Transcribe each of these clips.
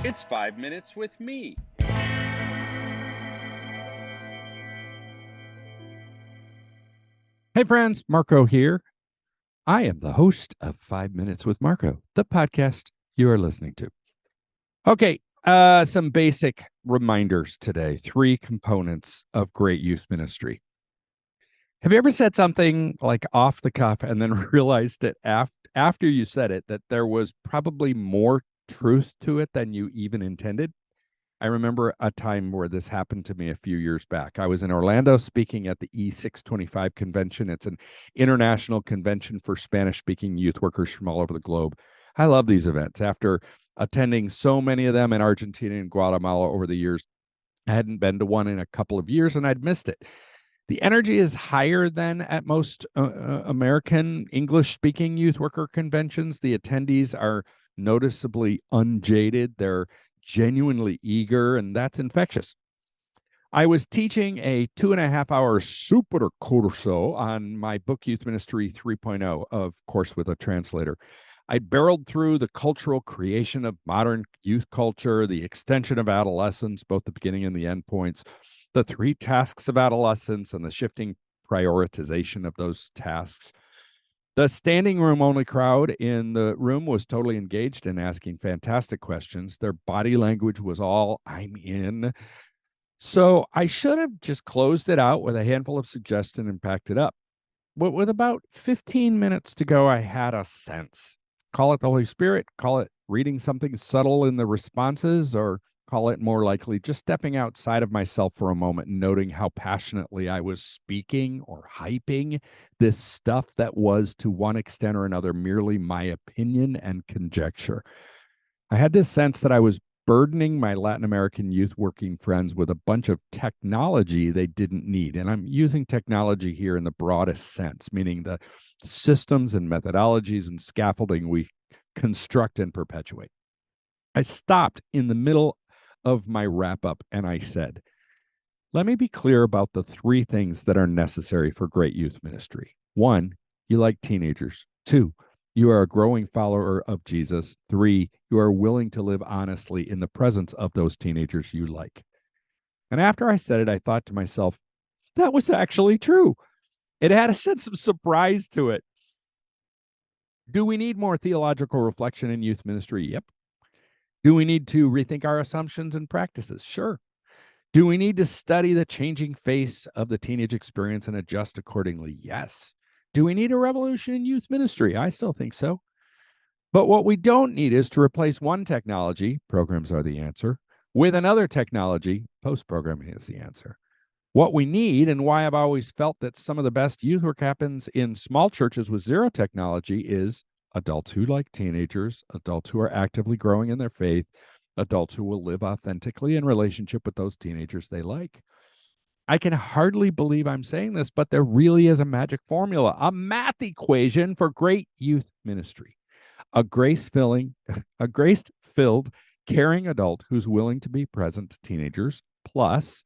It's 5 minutes with me. Hey friends, Marko here. I am the host of 5 Minutes with Marko, the podcast you are listening to. Okay, some basic reminders today. 3 components of great youth ministry. Have you ever said something like off the cuff and then realized that after you said it that there was probably more truth to it than you even intended? I remember a time where this happened to me a few years back. I was in Orlando speaking at the E625 convention. It's an international convention for Spanish speaking youth workers from all over the globe. I love these events. After attending so many of them in Argentina and Guatemala over the years, I hadn't been to one in a couple of years and I'd missed it. The energy is higher than at most American English speaking youth worker conventions. The attendees are noticeably unjaded. They're genuinely eager, and that's infectious. I was teaching a 2.5 hour super curso on my book Youth Ministry 3.0, of course, with a translator. I barreled through the cultural creation of modern youth culture, the extension of adolescence, both the beginning and the end points, the 3 tasks of adolescence, and the shifting prioritization of those tasks. The standing room only crowd in the room was totally engaged and asking fantastic questions. Their body language was all, I'm in. So I should have just closed it out with a handful of suggestions and packed it up. But with about 15 minutes to go, I had a sense. Call it the Holy Spirit, call it reading something subtle in the responses, or call it more likely just stepping outside of myself for a moment and noting how passionately I was speaking or hyping this stuff that was, to one extent or another, merely my opinion and conjecture. I had this sense that I was burdening my Latin American youth working friends with a bunch of technology they didn't need. And I'm using technology here in the broadest sense, meaning the systems and methodologies and scaffolding we construct and perpetuate. I stopped in the middle of my wrap up and I said, let me be clear about the 3 things that are necessary for great youth ministry. 1, you like teenagers. 2, you are a growing follower of Jesus. 3, you are willing to live honestly in the presence of those teenagers you like. And after I said it, I thought to myself, that was actually true. It had a sense of surprise to it. Do we need more theological reflection in youth ministry? Yep. Do we need to rethink our assumptions and practices? Sure. Do we need to study the changing face of the teenage experience and adjust accordingly? Yes. Do we need a revolution in youth ministry? I still think so. But what we don't need is to replace one technology, programs are the answer, with another technology, post programming is the answer. What we need, and why I've always felt that some of the best youth work happens in small churches with zero technology, is adults who like teenagers, adults who are actively growing in their faith, adults who will live authentically in relationship with those teenagers they like. I can hardly believe I'm saying this, but there really is a magic formula, a math equation for great youth ministry. A a grace-filled, caring adult who's willing to be present to teenagers, plus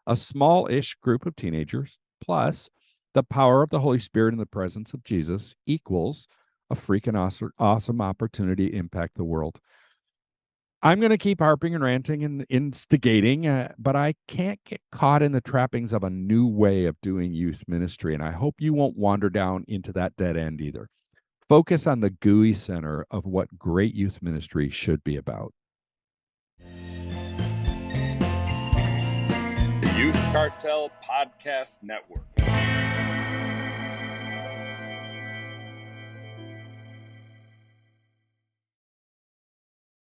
a small-ish group of teenagers, plus the power of the Holy Spirit in the presence of Jesus, equals a freaking awesome opportunity to impact the world. I'm going to keep harping and ranting and instigating, but I can't get caught in the trappings of a new way of doing youth ministry, and I hope you won't wander down into that dead end either. Focus on the gooey center of what great youth ministry should be about. The Youth Cartel Podcast Network.